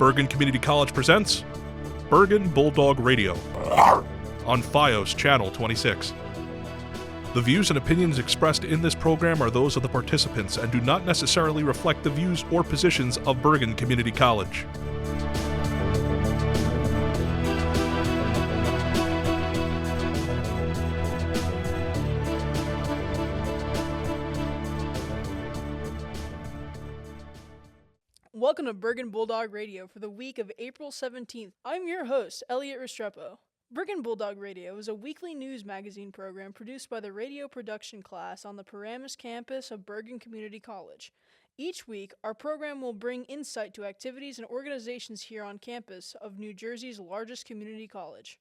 Bergen Community College presents Bergen Bulldog Radio on FiOS Channel 26. The views and opinions expressed in this program are those of the participants and do not necessarily reflect the views or positions of Bergen Community College. Welcome to Bergen Bulldog Radio for the week of April 17th. I'm your host, Elliot Restrepo. Bergen Bulldog Radio is a weekly news magazine program produced by the radio production class on the Paramus campus of Bergen Community College. Each week, our program will bring insight to activities and organizations here on campus of New Jersey's largest community college.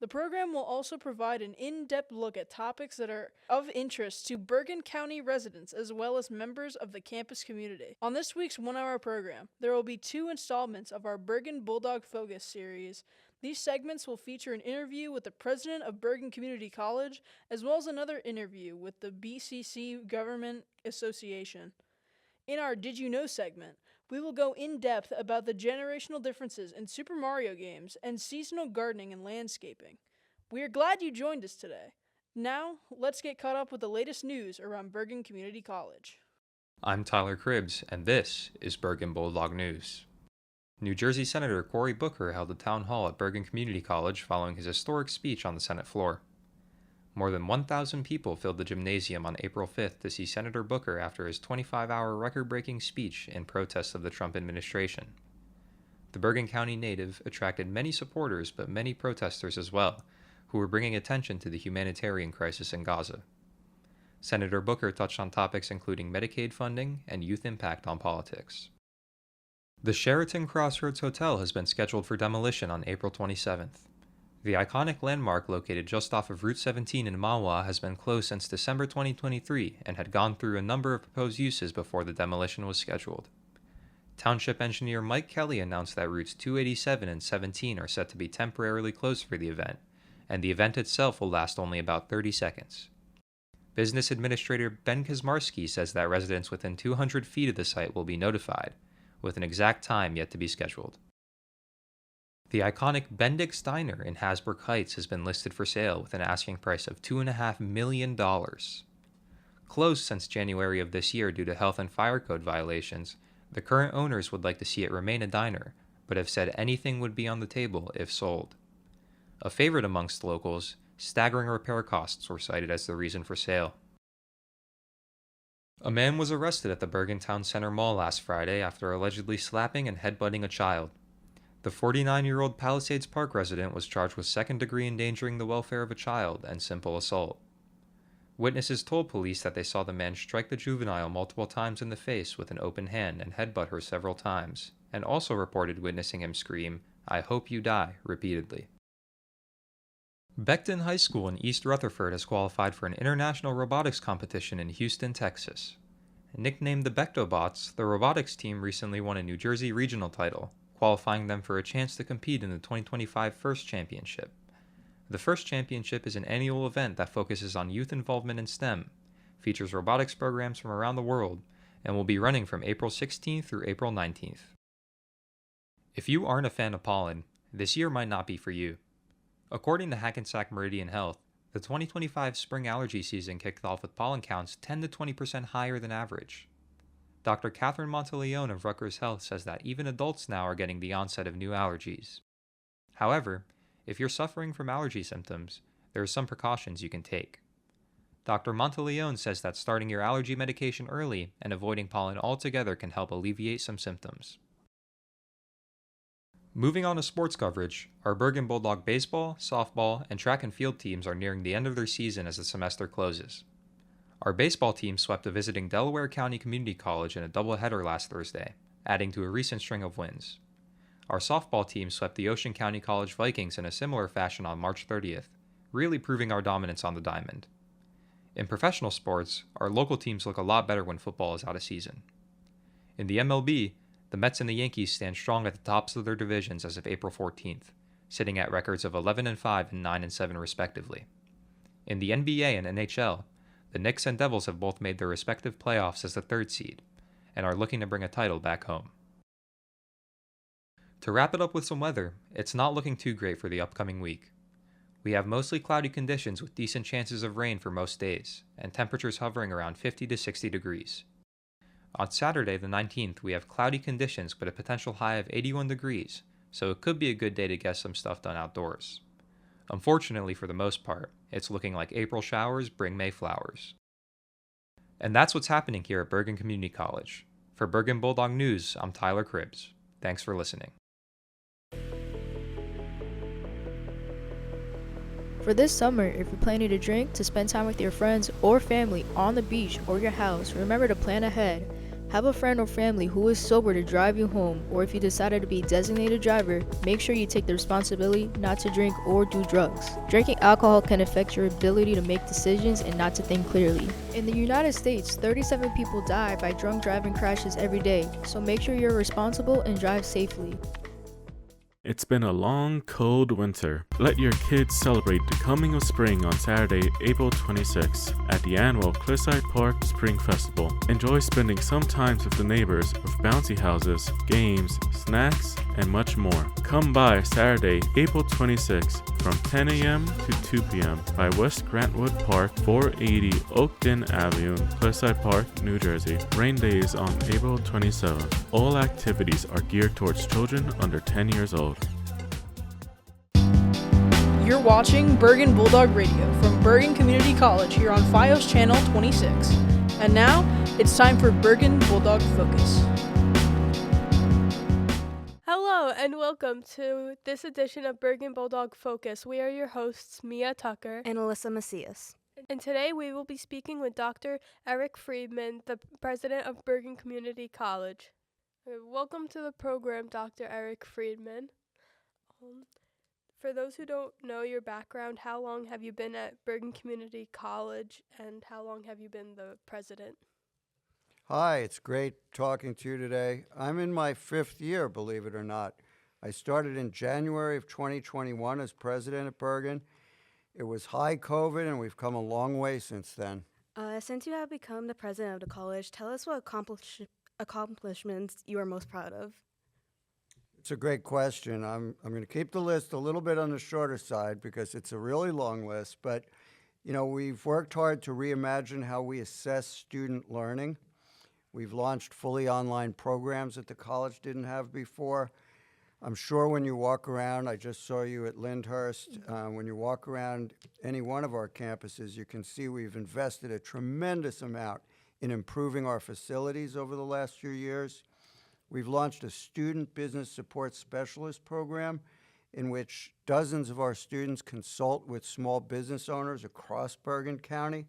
The program will also provide an in-depth look at topics that are of interest to Bergen County residents as well as members of the campus community. On this week's one-hour program, there will be 2 installments of our Bergen Bulldog Focus series. These segments will feature an interview with the president of Bergen Community College as well as another interview with the BCC Government Association. In our Did You Know segment, we will go in-depth about the generational differences in Super Mario games and seasonal gardening and landscaping. We are glad you joined us today. Now, let's get caught up with the latest news around Bergen Community College. I'm Tyler Cribbs, and this is Bergen Bulldog News. New Jersey Senator Cory Booker held a town hall at Bergen Community College following his historic speech on the Senate floor. More than 1,000 people filled the gymnasium on April 5th to see Senator Booker after his 25-hour record-breaking speech in protest of the Trump administration. The Bergen County native attracted many supporters but many protesters as well, who were bringing attention to the humanitarian crisis in Gaza. Senator Booker touched on topics including Medicaid funding and youth impact on politics. The Sheraton Crossroads Hotel has been scheduled for demolition on April 27th. The iconic landmark located just off of Route 17 in Mahwah has been closed since December 2023 and had gone through a number of proposed uses before the demolition was scheduled. Township engineer Mike Kelly announced that routes 287 and 17 are set to be temporarily closed for the event, and the event itself will last only about 30 seconds. Business administrator Ben Kazmarski says that residents within 200 feet of the site will be notified, with an exact time yet to be scheduled. The iconic Bendix Diner in Hasbrook Heights has been listed for sale with an asking price of $2.5 million. Closed since January of this year due to health and fire code violations, the current owners would like to see it remain a diner, but have said anything would be on the table if sold. A favorite amongst locals, staggering repair costs were cited as the reason for sale. A man was arrested at the Bergen Town Center Mall last Friday after allegedly slapping and headbutting a child. The 49-year-old Palisades Park resident was charged with second-degree endangering the welfare of a child and simple assault. Witnesses told police that they saw the man strike the juvenile multiple times in the face with an open hand and headbutt her several times, and also reported witnessing him scream, "I hope you die," repeatedly. Becton High School in East Rutherford has qualified for an international robotics competition in Houston, Texas. Nicknamed the Bectobots, the robotics team recently won a New Jersey regional title, qualifying them for a chance to compete in the 2025 First Championship. The First Championship is an annual event that focuses on youth involvement in STEM, features robotics programs from around the world, and will be running from April 16th through April 19th. If you aren't a fan of pollen, this year might not be for you. According to Hackensack Meridian Health, the 2025 spring allergy season kicked off with pollen counts 10 to 20% higher than average. Dr. Catherine Monteleone of Rutgers Health says that even adults now are getting the onset of new allergies. However, if you're suffering from allergy symptoms, there are some precautions you can take. Dr. Monteleone says that starting your allergy medication early and avoiding pollen altogether can help alleviate some symptoms. Moving on to sports coverage, our Bergen Bulldog baseball, softball, and track and field teams are nearing the end of their season as the semester closes. Our baseball team swept a visiting Delaware County Community College in a doubleheader last Thursday, adding to a recent string of wins. Our softball team swept the Ocean County College Vikings in a similar fashion on March 30th, really proving our dominance on the diamond. In professional sports, our local teams look a lot better when football is out of season. In the MLB, the Mets and the Yankees stand strong at the tops of their divisions as of April 14th, sitting at records of 11-5 and 9-7 respectively. In the NBA and NHL, the Knicks and Devils have both made their respective playoffs as the third seed, and are looking to bring a title back home. To wrap it up with some weather, it's not looking too great for the upcoming week. We have mostly cloudy conditions with decent chances of rain for most days, and temperatures hovering around 50 to 60 degrees. On Saturday, the 19th, we have cloudy conditions with a potential high of 81 degrees, so it could be a good day to get some stuff done outdoors. Unfortunately, for the most part, it's looking like April showers bring May flowers. And that's what's happening here at Bergen Community College. For Bergen Bulldog News, I'm Tyler Cribbs. Thanks for listening. For this summer, if you're planning to drink, to spend time with your friends or family on the beach or your house, remember to plan ahead. Have a friend or family who is sober to drive you home, or if you decided to be designated driver, make sure you take the responsibility not to drink or do drugs. Drinking alcohol can affect your ability to make decisions and not to think clearly. In the United States, 37 people die by drunk driving crashes every day, so make sure you're responsible and drive safely. It's been a long, cold winter. Let your kids celebrate the coming of spring on Saturday, April 26th at the annual Cliffside Park Spring Festival. Enjoy spending some time with the neighbors with bouncy houses, games, snacks, and much more. Come by Saturday, April 26th from 10 a.m. to 2 p.m. by West Grantwood Park, 480 Oakton Avenue, Cliffside Park, New Jersey. Rain day is on April 27th. All activities are geared towards children under 10 years old. You're watching Bergen Bulldog Radio from Bergen Community College here on FiOS Channel 26. And now, it's time for Bergen Bulldog Focus. Hello and welcome to this edition of Bergen Bulldog Focus. We are your hosts, Mia Tucker and Alyssa Macias. And today we will be speaking with Dr. Eric Friedman, the president of Bergen Community College. Welcome to the program, Dr. Eric Friedman. For those who don't know your background, how long have you been at Bergen Community College and how long have you been the president? Hi, it's great talking to you today. I'm in my 5th year, believe it or not. I started in January of 2021 as president at Bergen. It was high COVID, and we've come a long way since then. Since you have become the president of the college, tell us what accomplishments you are most proud of. It's a great question. I'm going to keep the list a little bit on the shorter side because it's a really long list. But, we've worked hard to reimagine how we assess student learning. We've launched fully online programs that the college didn't have before. I'm sure when you walk around, I just saw you at Lyndhurst, when you walk around any one of our campuses, you can see we've invested a tremendous amount in improving our facilities over the last few years. We've launched a student business support specialist program in which dozens of our students consult with small business owners across Bergen County.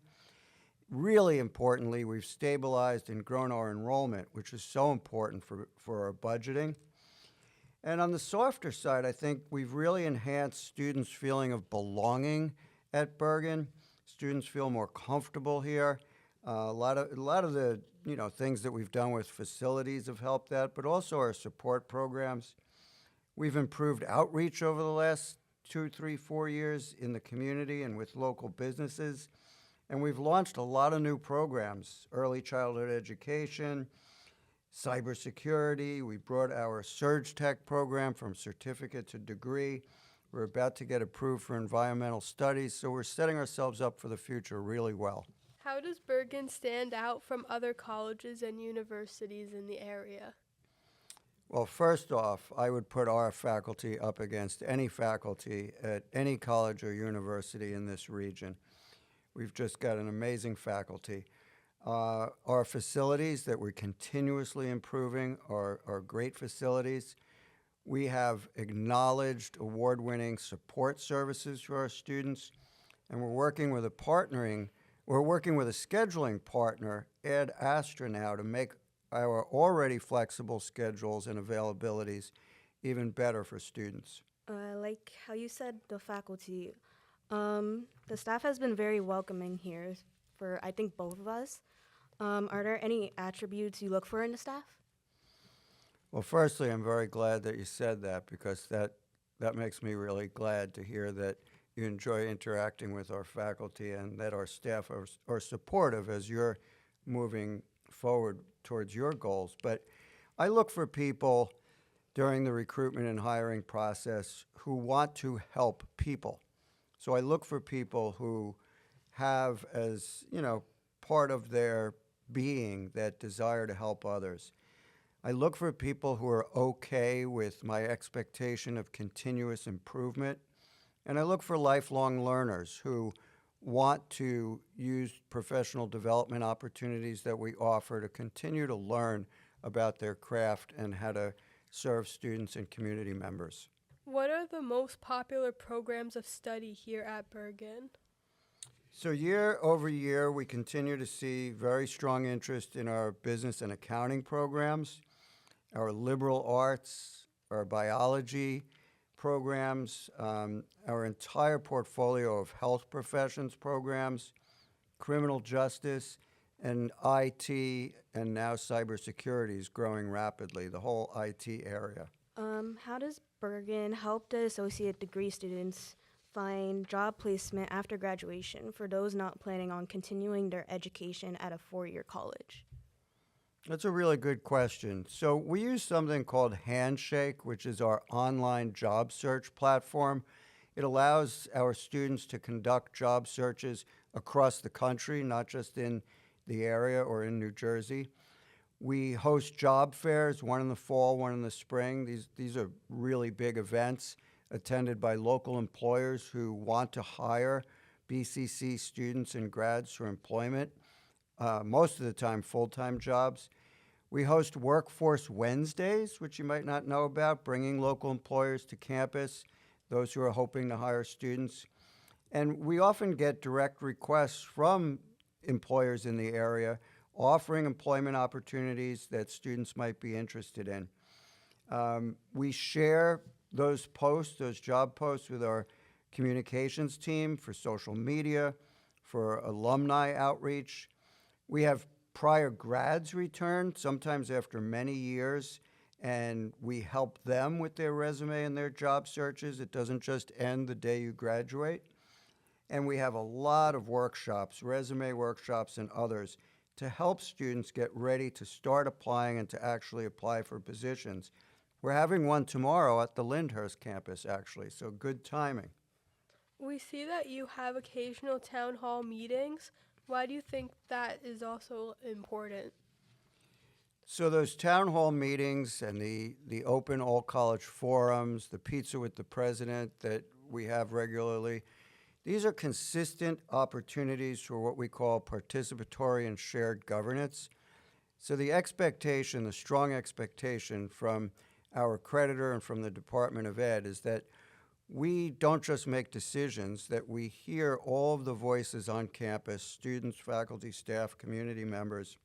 Really importantly, we've stabilized and grown our enrollment, which is so important for our budgeting. And on the softer side, I think we've really enhanced students' feeling of belonging at Bergen. Students feel more comfortable here. A lot of the things that we've done with facilities have helped that, but also our support programs. We've improved outreach over the last 2, 3, 4 years in the community and with local businesses. And we've launched a lot of new programs, early childhood education, cybersecurity. We brought our Surge Tech program from certificate to degree. We're about to get approved for environmental studies, so we're setting ourselves up for the future really well. How does Bergen stand out from other colleges and universities in the area? Well, first off, I would put our faculty up against any faculty at any college or university in this region. We've just got an amazing faculty. Our facilities that we're continuously improving are great facilities. We have acknowledged award-winning support services for our students, and we're working with a scheduling partner, Ad Astra, now to make our already flexible schedules and availabilities even better for students. Like how you said, the faculty, the staff has been very welcoming here for, I think, both of us. Are there any attributes you look for in the staff? Well, firstly, I'm very glad that you said that because that makes me really glad to hear that you enjoy interacting with our faculty and that our staff are supportive as you're moving forward towards your goals. But I look for people during the recruitment and hiring process who want to help people. So I look for people who have as, part of their being that desire to help others. I look for people who are okay with my expectation of continuous improvement. And I look for lifelong learners who want to use professional development opportunities that we offer to continue to learn about their craft and how to serve students and community members. What are the most popular programs of study here at Bergen? So year over year, we continue to see very strong interest in our business and accounting programs, our liberal arts, our biology programs, our entire portfolio of health professions programs, criminal justice, and IT, and now cybersecurity is growing rapidly, the whole IT area. How does Bergen help the associate degree students find job placement after graduation for those not planning on continuing their education at a four-year college? That's a really good question. So we use something called Handshake, which is our online job search platform. It allows our students to conduct job searches across the country, not just in the area or in New Jersey. We host job fairs, one in the fall, one in the spring. These are really big events attended by local employers who want to hire BCC students and grads for employment, most of the time full-time jobs. We host Workforce Wednesdays, which you might not know about, bringing local employers to campus, those who are hoping to hire students. And we often get direct requests from employers in the area offering employment opportunities that students might be interested in. We share those posts, those job posts, with our communications team for social media, for alumni outreach. We have prior grads return, sometimes after many years, and we help them with their resume and their job searches. It doesn't just end the day you graduate. And we have a lot of workshops, resume workshops and others, to help students get ready to start applying and to actually apply for positions. We're having one tomorrow at the Lyndhurst campus, actually, so good timing. We see that you have occasional town hall meetings. Why do you think that is also important? So those town hall meetings and the open all-college forums, the pizza with the president that we have regularly, these are consistent opportunities for what we call participatory and shared governance. So the expectation, the strong expectation from our creditor and from the Department of Ed is that we don't just make decisions, that we hear all of the voices on campus, students, faculty, staff, community members,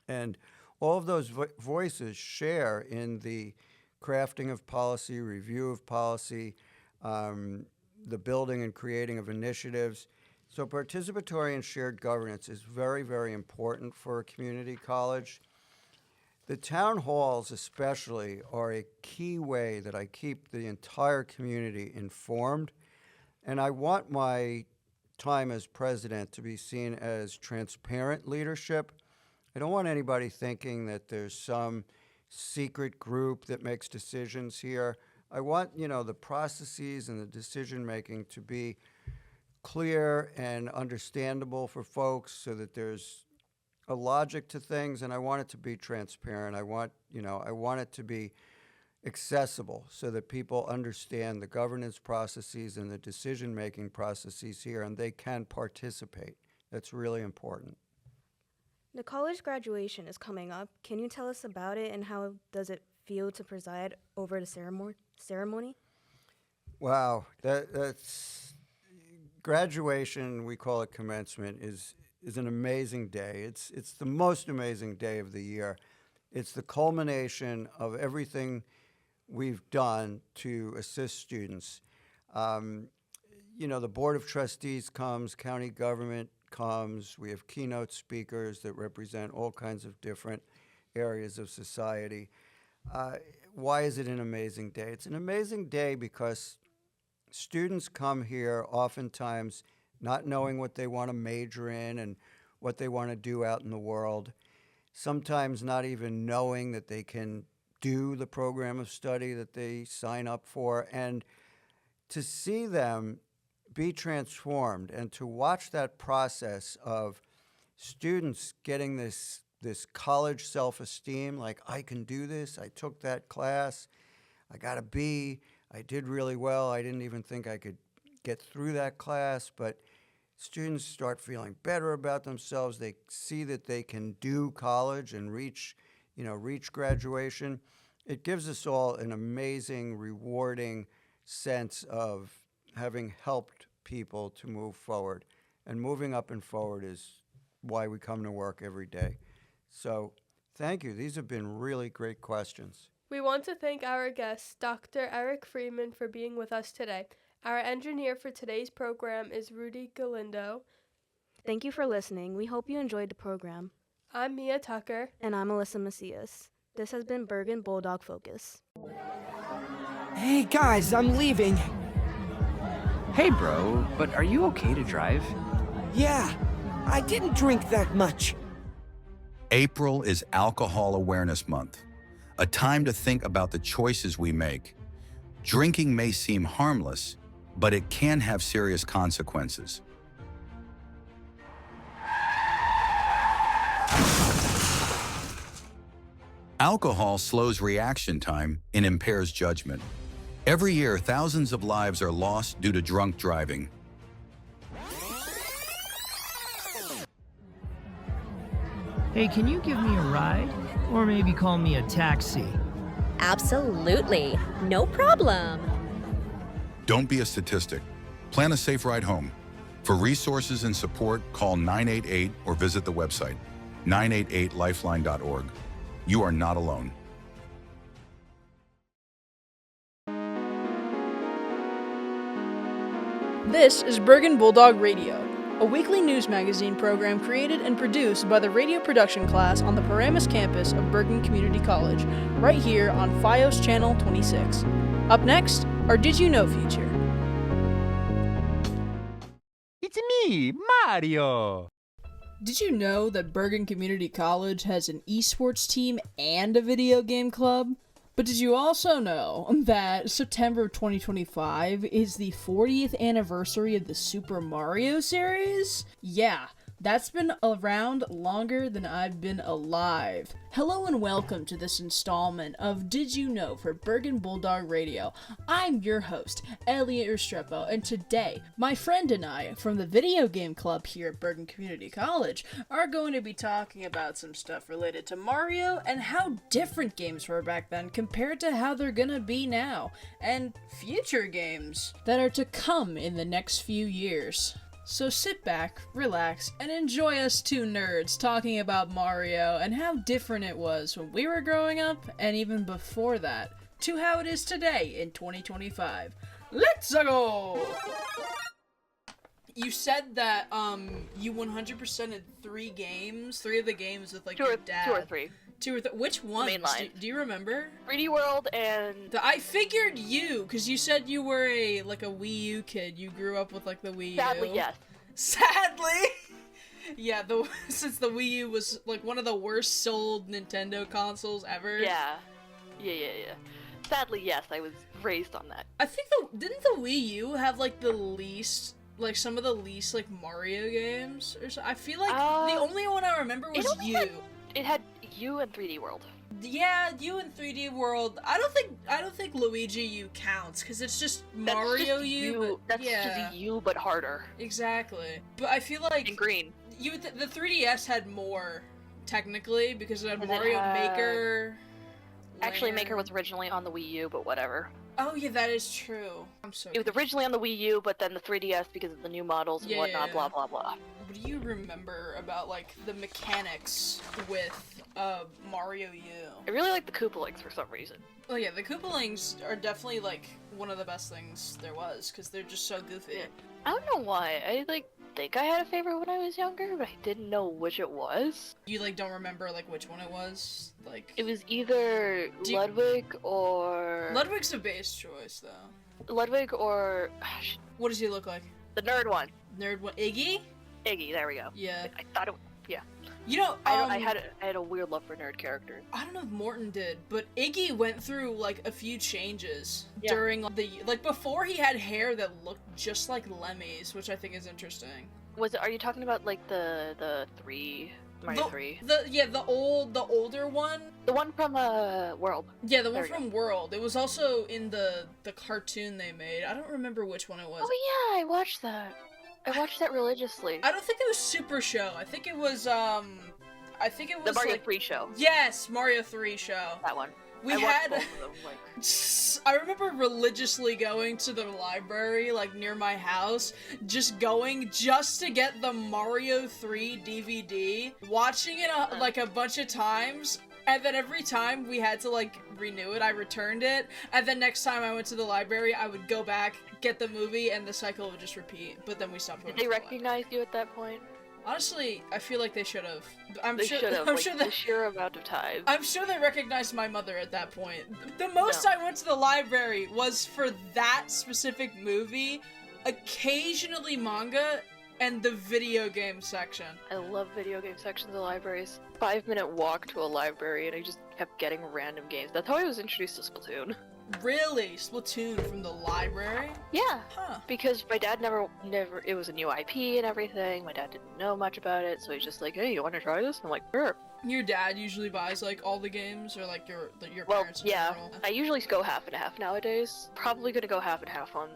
and all of those voices share in the crafting of policy, review of policy, the building and creating of initiatives. So participatory and shared governance is very, very important for a community college. The town halls especially are a key way that I keep the entire community informed, and I want my time as president to be seen as transparent leadership. I don't want anybody thinking that there's some secret group that makes decisions here. I want, the processes and the decision-making to be clear and understandable for folks so that there's a logic to things, and I want it to be transparent. I want it to be accessible so that people understand the governance processes and the decision-making processes here, and they can participate. That's really important. The college graduation is coming up. Can you tell us about it and how does it feel to preside over the ceremony? Wow, that's graduation. We call it commencement. Is an amazing day. It's the most amazing day of the year. It's the culmination of everything we've done to assist students. The Board of Trustees comes, county government comes. We have keynote speakers that represent all kinds of different areas of society. Why is it an amazing day? It's an amazing day because students come here oftentimes not knowing what they want to major in and what they want to do out in the world, sometimes not even knowing that they can do the program of study that they sign up for, and to see them be transformed and to watch that process of students getting this college self-esteem, like, I can do this, I took that class, I got a B, I did really well, I didn't even think I could get through that class, but students start feeling better about themselves. They see that they can do college and reach graduation. It gives us all an amazing, rewarding sense of having helped people to move forward. And moving up and forward is why we come to work every day. So thank you. These have been really great questions. We want to thank our guest, Dr. Eric Friedman, for being with us today. Our engineer for today's program is Rudy Galindo. Thank you for listening. We hope you enjoyed the program. I'm Mia Tucker. And I'm Alyssa Macias. This has been Bergen Bulldog Focus. Hey guys, I'm leaving. Hey bro, but are you okay to drive? Yeah, I didn't drink that much. April is Alcohol Awareness Month, a time to think about the choices we make. Drinking may seem harmless, but it can have serious consequences. Alcohol slows reaction time and impairs judgment. Every year, thousands of lives are lost due to drunk driving. Hey, can you give me a ride? Or maybe call me a taxi? Absolutely. No problem. Don't be a statistic. Plan a safe ride home. For resources and support, call 988 or visit the website, 988lifeline.org. You are not alone. This is Bergen Bulldog Radio, a weekly news magazine program created and produced by the radio production class on the Paramus campus of Bergen Community College, right here on FiOS Channel 26. Up next, our Did You Know feature. It's me, Mario! Did you know that Bergen Community College has an esports team and a video game club? But did you also know that September 2025 is the 40th anniversary of the Super Mario series? Yeah, that's been around longer than I've been alive. Hello and welcome to this installment of Did You Know for Bergen Bulldog Radio. I'm your host, Elliot Restrepo, and today, my friend and I from the video game club here at Bergen Community College are going to be talking about some stuff related to Mario and how different games were back then compared to how they're gonna be now, and future games that are to come in the next few years. So sit back, relax, and enjoy us two nerds talking about Mario and how different it was when we were growing up and even before that to how it is today in 2025. Let's go! You said that you 100%ed three of the games with like your dad. Two or three. Which ones? Mainline. Do you remember? 3D World and... I figured you, because you said you were a Wii U kid. You grew up with like the Wii U. Sadly, yes. Sadly? Yeah, since the Wii U was like one of the worst sold Nintendo consoles ever. Yeah. Sadly, yes, I was raised on that. I think didn't the Wii U have like the least... like some of the least like Mario games or so? I feel like the only one I remember was U. It had U and 3D World. Yeah, U and 3D World. I don't think Luigi U counts because it's just Mario U. That's just U but harder. Exactly. But I feel like in green. The 3DS had more technically because it had Mario Maker. Actually, Maker was originally on the Wii U, but whatever. Oh yeah, that is true. It was originally on the Wii U, but then the 3DS because of the new models and whatnot, blah blah blah. What do you remember about like the mechanics with Mario U? I really like the Koopalings for some reason. Oh yeah, the Koopalings are definitely like one of the best things there was because they're just so goofy. I don't know why. I think I had a favorite when I was younger, but I didn't know which it was. You don't remember which one it was? It was either Ludwig or... Ludwig's the base choice though. Ludwig or... What does he look like? The nerd one. Nerd one? Iggy? Iggy, there we go. Yeah. I thought it was... Yeah. You know, I had a weird love for nerd characters. I don't know if Morton did, but Iggy went through like a few changes Yeah. during before he had hair that looked just like Lemmy's, which I think is interesting. Are you talking about like the Mario 3? The older one. The one from World. Yeah, the one from World. It was also in the cartoon they made. I don't remember which one it was. Oh yeah, I watched that. I watched that religiously. I don't think it was Super Show. I think it was the Mario 3 show. Yes, Mario 3 show. That one. I watched both of them, I remember religiously going to the library, like, near my house, just to get the Mario 3 DVD, watching it, like, a bunch of times, and then every time we had to, like, renew it, I returned it, and then next time I went to the library, I would go back, get the movie, and the cycle would just repeat, but then we stopped going. Did they recognize you at that point? Honestly, I feel like they should have. They should have, the sheer amount of time. I'm sure they recognized my mother at that point. The most I went to the library was for that specific movie, occasionally manga, and the video game section. I love video game sections of libraries. 5-minute walk to a library, and I just kept getting random games. That's how I was introduced to Splatoon. Really? Splatoon from the library? Yeah. Huh. Because my dad never, it was a new IP and everything. My dad didn't know much about it, so he's just like, hey, you want to try this? I'm like, sure. Your dad usually buys, like, all the games, or, like, your parents in general? I usually go half and half nowadays. Probably gonna go half and half on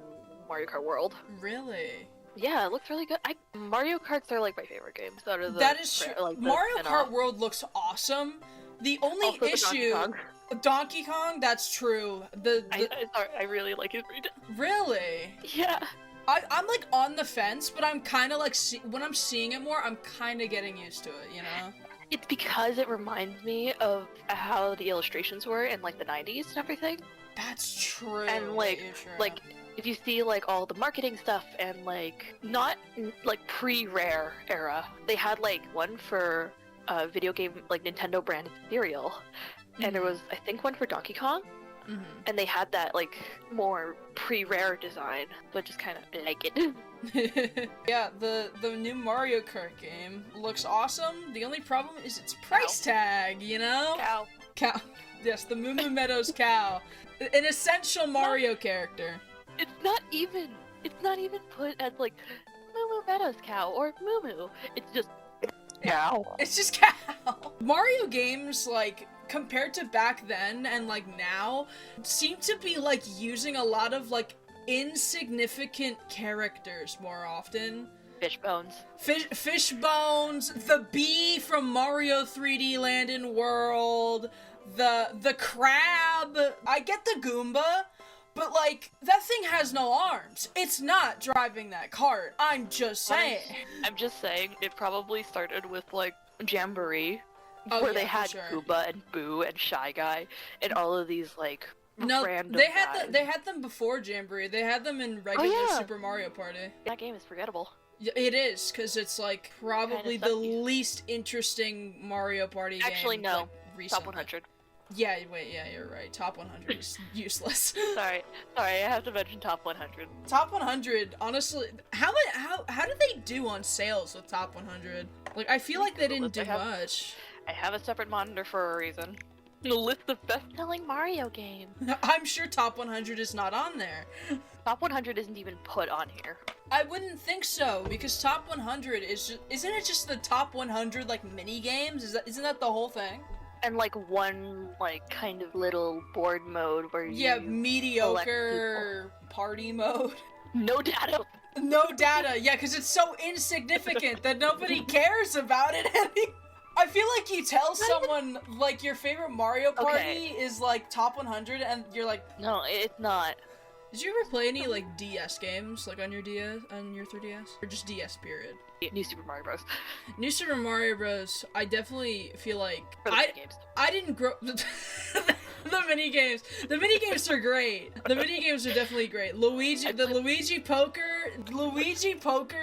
Mario Kart World. Really? Yeah, it looks really good. Mario Karts are, like, my favorite games. That is true. Like, Mario Kart World looks awesome. The only issue... Donkey Kong, that's true. I really like it. Really? Yeah. I'm like on the fence, but I'm kind of like when I'm seeing it more, I'm kind of getting used to it, you know? It's because it reminds me of how the illustrations were in like the 90s and everything. That's true. And like if you see like all the marketing stuff and like not like pre-Rare era, they had like one for video game like Nintendo branded cereal. And there was, I think, one for Donkey Kong, and they had that, like, more pre-Rare design, but just kind of like it. Yeah, the new Mario Kart game looks awesome. The only problem is its price tag, you know? Cow. Yes, the Moo Moo Meadows cow. An essential Mario character. It's not even put as, like, Moo Moo Meadows cow or Moo Moo. It's just cow. It's just cow. Mario games, like, compared to back then and like now, seem to be like using a lot of like insignificant characters more often. Fishbones. Fishbones, the bee from Mario 3D Land and World, the crab. I get the Goomba, but like that thing has no arms. It's not driving that cart. I'm just saying. I'm just saying it probably started with like Jamboree. Where they had Koopa and Boo and Shy Guy and all of these like random guys. They had them before Jamboree. They had them in regular Super Mario Party. That game is forgettable. It is, because it's like probably the least interesting Mario Party game. Actually, no. Like, recently. Top 100. Yeah, wait, yeah, you're right. Top 100 is useless. Sorry, I have to mention Top 100. Top 100, honestly, how did they do on sales with Top 100? Like, I feel like they didn't do much. I have a separate monitor for a reason. The list of best-selling Mario games. I'm sure Top 100 is not on there. Top 100 isn't even put on here. I wouldn't think so, because Top 100 isn't it just the Top 100 like mini games? Isn't that the whole thing? And like one like kind of little board mode where you mediocre party mode. No data. No data. Yeah, because it's so insignificant that nobody cares about it anymore. I feel like you tell someone, like, your favorite Mario Party is, like, top 100, and you're like... No, it's not. Did you ever play any, like, DS games, like, on your 3DS? Or just DS, period? New Super Mario Bros. New Super Mario Bros, I definitely feel like... games. I didn't grow... The minigames. The minigames are great. The minigames are definitely great. Luigi Poker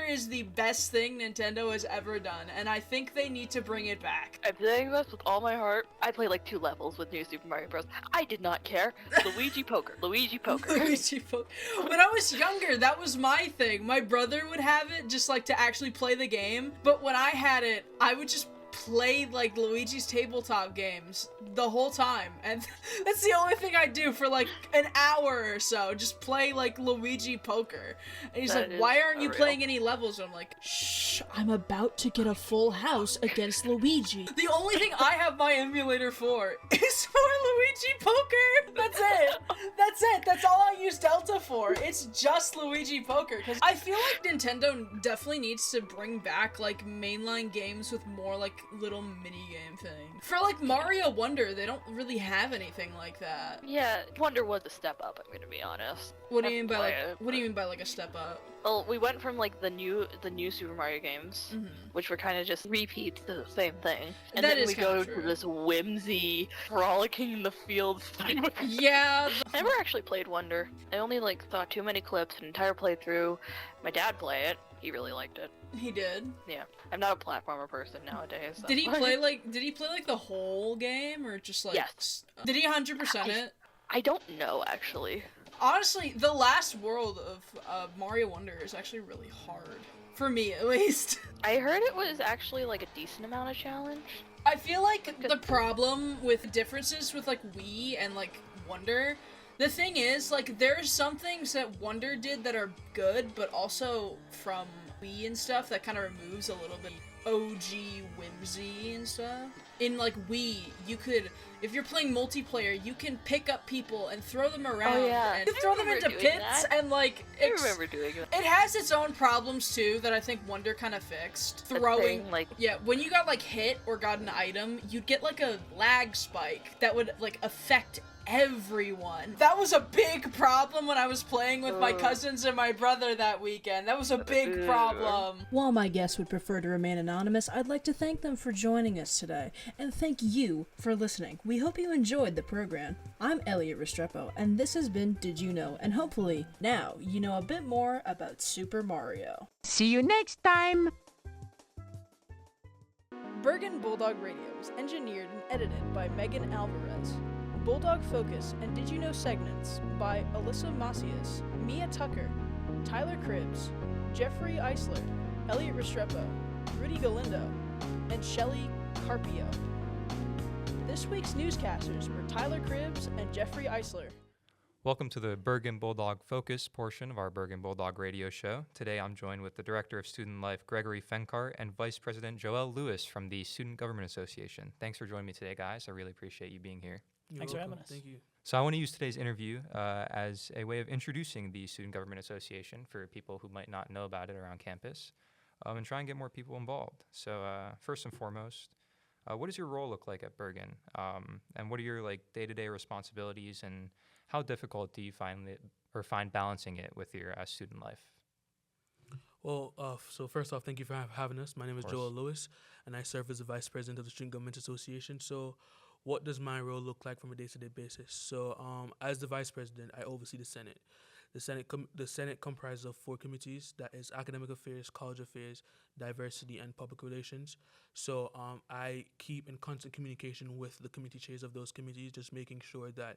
is the best thing Nintendo has ever done, and I think they need to bring it back. I'm saying this with all my heart. I played like 2 levels with New Super Mario Bros. I did not care. Luigi Poker. Luigi Poker. Luigi Poker. When I was younger, that was my thing. My brother would have it just like to actually play the game, but when I had it, I would just play like Luigi's tabletop games the whole time, and that's the only thing I do for like an hour or so. Just play like Luigi poker. And he's That like, "Why aren't you unreal. playing any levels?" And I'm like, "Shh, I'm about to get a full house against Luigi." The only thing I have my emulator for is for Luigi poker. That's it. That's it. That's all I use Delta for. It's just Luigi poker, because I feel like Nintendo definitely needs to bring back like mainline games with more like little mini game thing. For like Mario Wonder, they don't really have anything like that. Yeah, Wonder was a step up, I'm gonna be honest. What do you mean by like Play it, what do you mean by like a step up? Well, we went from like the new Super Mario games, Mhm. which were kind of just repeats of the same thing, and That then is we kinda go true. to this whimsy, frolicking in the fields thing. Yeah. I never actually played Wonder. I only like saw too many clips, an entire playthrough. My dad play it. He really liked it. He did. Yeah, I'm not a platformer person nowadays. Did he that's why. did he play like the whole game, or just like Yes. Did he 100% it? I don't know actually. Honestly, the last world of Mario Wonder is actually really hard. For me, at least. I heard it was actually like a decent amount of challenge. I feel like the problem with differences with like Wii and like Wonder, the thing is, like, there's some things that Wonder did that are good, but also from Wii and stuff that kind of removes a little bit OG whimsy and stuff. In like Wii, you could, if you're playing multiplayer, you can pick up people and throw them around yeah. and I throw them remember into doing pits that. and like I remember doing it. it has its own problems too that I think Wonder kind of fixed. Throwing thing, like- yeah, when you got like hit or got an item, you'd get like a lag spike that would like affect everyone. That was a big problem when I was playing with my cousins and my brother that weekend. That was a big problem. While my guests would prefer to remain anonymous, I'd like to thank them for joining us today, and thank you for listening. We hope you enjoyed the program. I'm Elliot Restrepo, and this has been Did You Know? And hopefully, now you know a bit more about Super Mario. See you next time! Bergen Bulldog Radio was engineered and edited by Megan Alvarez. Bulldog Focus and Did You Know segments by Alyssa Macias, Mia Tucker, Tyler Cribbs, Jeffrey Eisler, Elliot Restrepo, Rudy Galindo, and Shelley Carpio. This week's newscasters were Tyler Cribbs and Jeffrey Eisler. Welcome to the Bergen Bulldog Focus portion of our Bergen Bulldog radio show. Today I'm joined with the Director of Student Life, Gregory Fenkart, and Vice President Joelle Lewis from the Student Government Association. Thanks for joining me today, guys. I really appreciate you being here. Thanks for having us. Thank you. So I want to use today's interview as a way of introducing the Student Government Association for people who might not know about it around campus, and try and get more people involved. So first and foremost, what does your role look like at Bergen? And what are your like day-to-day responsibilities, and how difficult do you find balancing it with your student life? Well, so first off, thank you for having us. My name is Joel Lewis, and I serve as the Vice President of the Student Government Association. So what does my role look like from a day-to-day basis? So as the Vice President, I oversee the Senate. The Senate comprises of 4 committees. That is Academic Affairs, College Affairs, Diversity, and Public Relations. So I keep in constant communication with the committee chairs of those committees, just making sure that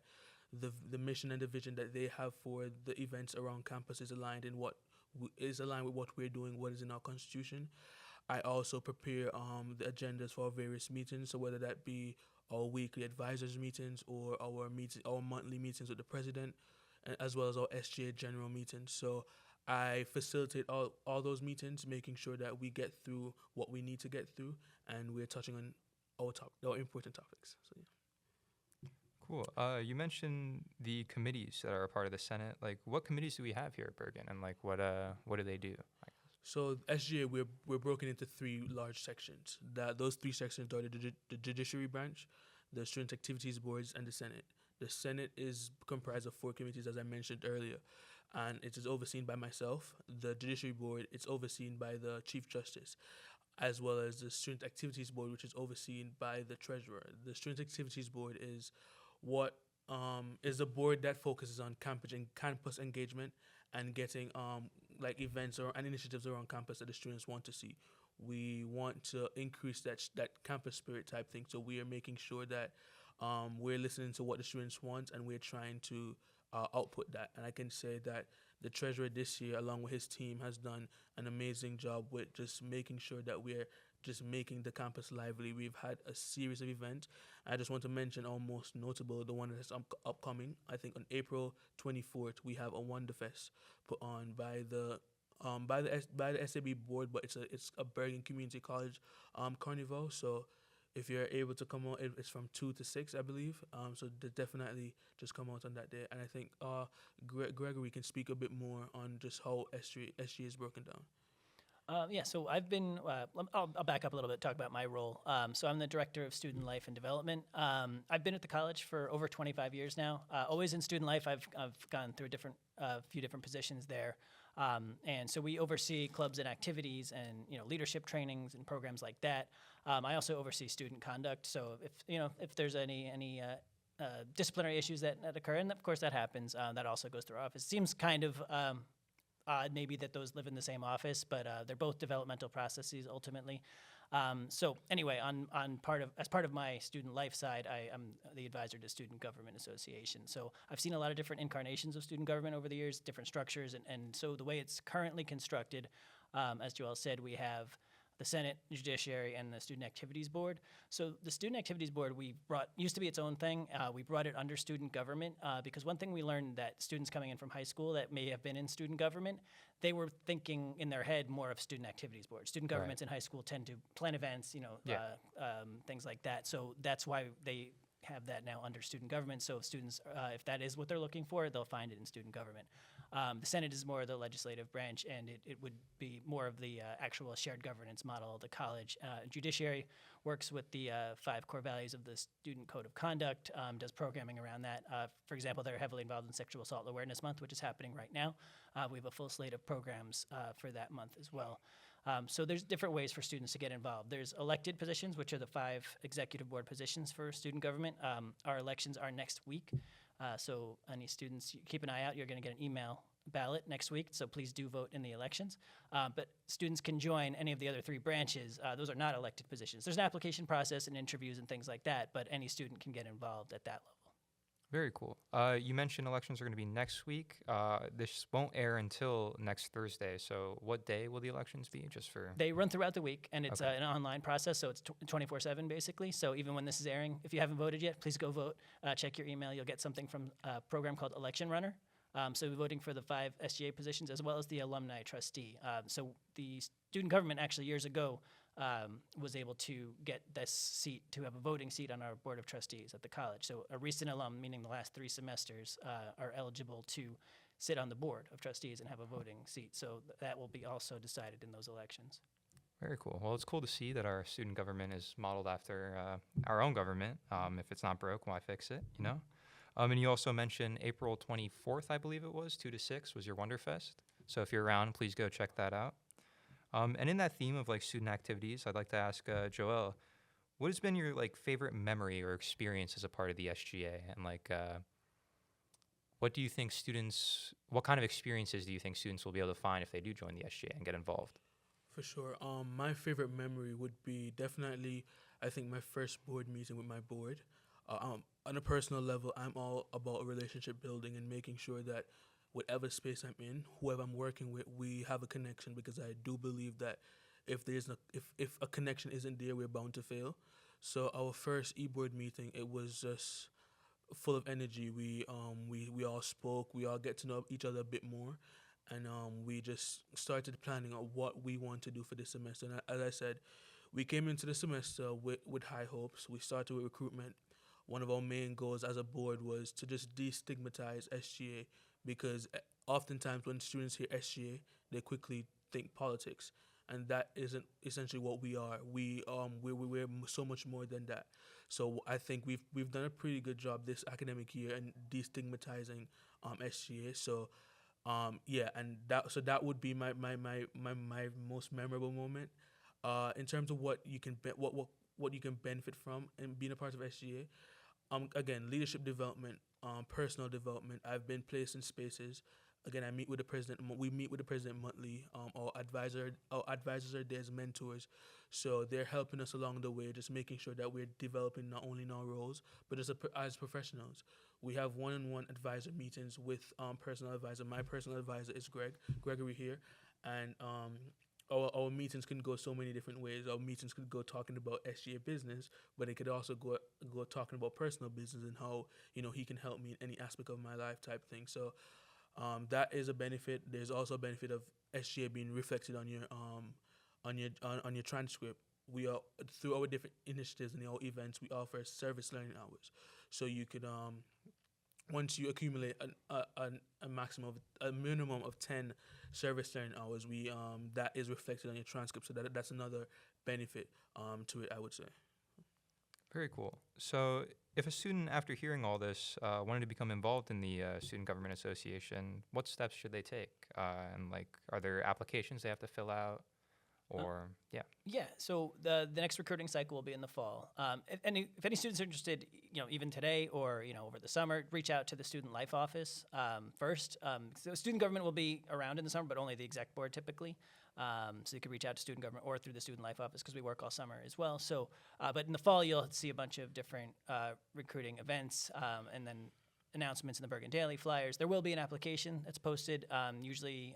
the mission and the vision that they have for the events around campus is aligned with what we're doing, what is in our constitution. I also prepare the agendas for our various meetings, so whether that be our weekly advisors meetings or our monthly meetings with the president, as well as our SGA general meetings. So I facilitate all those meetings, making sure that we get through what we need to get through, and we're touching on our important topics. So yeah. Cool. You mentioned the committees that are a part of the Senate. Like, what committees do we have here at Bergen, and like what do they do? So SGA, we're broken into 3 large sections. Those 3 sections are the Judiciary Branch, the Student Activities Boards, and the Senate. The Senate is comprised of 4 committees, as I mentioned earlier, and it is overseen by myself. The Judiciary Board, it's overseen by the Chief Justice, as well as the Student Activities Board, which is overseen by the Treasurer. The Student Activities Board is a board that focuses on campus engagement and getting like events and initiatives around campus that the students want to see. We want to increase that campus spirit type thing, so we are making sure that we're listening to what the students want, and we're trying to output that. And I can say that the treasurer this year, along with his team, has done an amazing job with just making sure that we're just making the campus lively. We've had a series of events. I just want to mention our most notable, the one that's upcoming. I think on April 24th we have a Wonderfest put on by the by the SAB board, but it's a Bergen Community College carnival. So if you're able to come out, it's from 2 to 6, I believe. So definitely just come out on that day. And I think Gregory can speak a bit more on just how SG is broken down. Yeah, so I've been, I'll back up a little bit, talk about my role. So I'm the Director of Student Life and Development. I've been at the college for over 25 years now. Always in student life, I've gone through a few different positions there. And so we oversee clubs and activities and, leadership trainings and programs like that. I also oversee student conduct. So if there's any disciplinary issues that occur, and of course that happens, that also goes through our office. It seems kind of odd maybe that those live in the same office, but they're both developmental processes ultimately. So anyway, as part of my student life side, I am the advisor to Student Government Association. So I've seen a lot of different incarnations of student government over the years, different structures, and so the way it's currently constructed, as Joel said, we have the Senate, Judiciary, and the Student Activities Board. So the Student Activities Board used to be its own thing. We brought it under student government because one thing we learned that students coming in from high school that may have been in student government, they were thinking in their head more of Student Activities Board. Student governments in high school tend to plan events, things like that. So that's why they have that now under student government. So if students, if that is what they're looking for, they'll find it in student government. The Senate is more of the legislative branch, and it would be more of the actual shared governance model of the college. Judiciary works with the 5 core values of the Student Code of Conduct, does programming around that. For example, they're heavily involved in Sexual Assault Awareness Month, which is happening right now. We have a full slate of programs for that month as well. So there's different ways for students to get involved. There's elected positions, which are the 5 executive board positions for student government. Our elections are next week. So any students, keep an eye out. You're going to get an email ballot next week, so please do vote in the elections. But students can join any of the other 3 branches. Those are not elected positions. There's an application process and interviews and things like that, but any student can get involved at that level. Very cool. You mentioned elections are going to be next week. This won't air until next Thursday. So what day will the elections be? They run throughout the week, and it's an online process, so it's 24/7 basically. So even when this is airing, if you haven't voted yet, please go vote. Check your email. You'll get something from a program called Election Runner. So we're voting for the 5 SGA positions as well as the alumni trustee. So the student government actually years ago was able to get this seat, to have a voting seat on our board of trustees at the college. So a recent alum, meaning the last 3 semesters, are eligible to sit on the board of trustees and have a voting seat. So that will be also decided in those elections. Very cool. Well, it's cool to see that our student government is modeled after our own government. If it's not broke, why fix it, And you also mentioned April 24th, I believe it was, 2 to 6 was your Wonderfest. So if you're around, please go check that out. And in that theme of student activities, I'd like to ask Joel, what has been your favorite memory or experience as a part of the SGA? And what do you think what kind of experiences do you think students will be able to find if they do join the SGA and get involved? For sure. My favorite memory would be definitely, I think, my first board meeting with my board. On a personal level, I'm all about relationship building and making sure that whatever space I'm in, whoever I'm working with, we have a connection, because I do believe that if a connection isn't there, we're bound to fail. So our first e-board meeting, it was just full of energy. We all spoke, we all get to know each other a bit more, and we just started planning on what we want to do for this semester. And as I said, we came into the semester with high hopes. We started with recruitment. One of our main goals as a board was to just destigmatize SGA, because oftentimes when students hear SGA, they quickly think politics, and that isn't essentially what we are. We're so much more than that. So I think we've done a pretty good job this academic year in destigmatizing SGA. So and that would be my most memorable moment. In terms of what you can benefit from and being a part of SGA. Again, leadership development, personal development. I've been placed in spaces. Again, I meet with the president. We meet with the president monthly. Our advisors are there as mentors, so they're helping us along the way, just making sure that we're developing not only in our roles but as professionals. We have one-on-one advisor meetings with personal advisor. My personal advisor is Gregory here, and our meetings can go so many different ways. Our meetings could go talking about SGA business, but it could also go talking about personal business and how he can help me in any aspect of my life type thing. So that is a benefit. There's also a benefit of SGA being reflected on your transcript. We are through our different initiatives and our events. We offer service learning hours, so you could once you accumulate a minimum of 10 service learning hours, that is reflected on your transcript. So that's another benefit to it, I would say. Very cool. So if a student, after hearing all this, wanted to become involved in the Student Government Association, what steps should they take? And are there applications they have to fill out? Or Yeah. So the next recruiting cycle will be in the fall. If any students are interested, even today or over the summer, reach out to the Student Life Office first. So student government will be around in the summer, but only the exec board typically. So you can reach out to student government or through the Student Life Office because we work all summer as well. So, but in the fall you'll see a bunch of different recruiting events and then announcements in the Bergen Daily flyers. There will be an application that's posted. Usually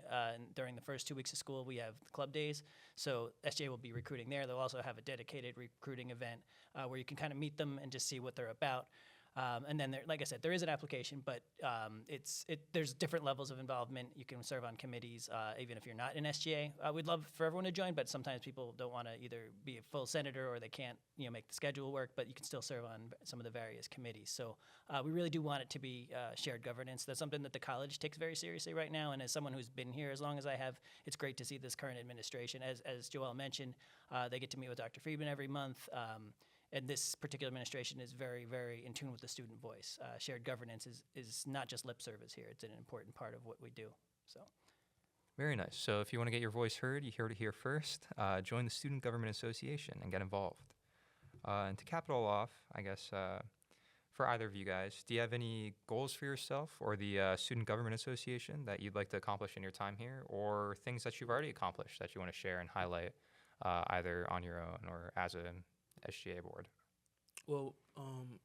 during the first 2 weeks of school, we have club days. So SGA will be recruiting there. They'll also have a dedicated recruiting event where you can kind of meet them and just see what they're about. And then, like I said, there is an application, but there's different levels of involvement. You can serve on committees, even if you're not in SGA. We'd love for everyone to join, but sometimes people don't want to either be a full senator or they can't, make the schedule work. But you can still serve on some of the various committees. So we really do want it to be shared governance. That's something that the college takes very seriously right now. And as someone who's been here as long as I have, it's great to see this current administration. As Joelle mentioned, they get to meet with Dr. Friedman every month. And this particular administration is very, very in tune with the student voice. Shared governance is not just lip service here. It's an important part of what we do. So, very nice. So if you want to get your voice heard, you heard it here first. Join the Student Government Association and get involved. And to cap it all off, I guess, for either of you guys, do you have any goals for yourself or the Student Government Association that you'd like to accomplish in your time here, or things that you've already accomplished that you want to share and highlight either on your own or as a SGA board? Well,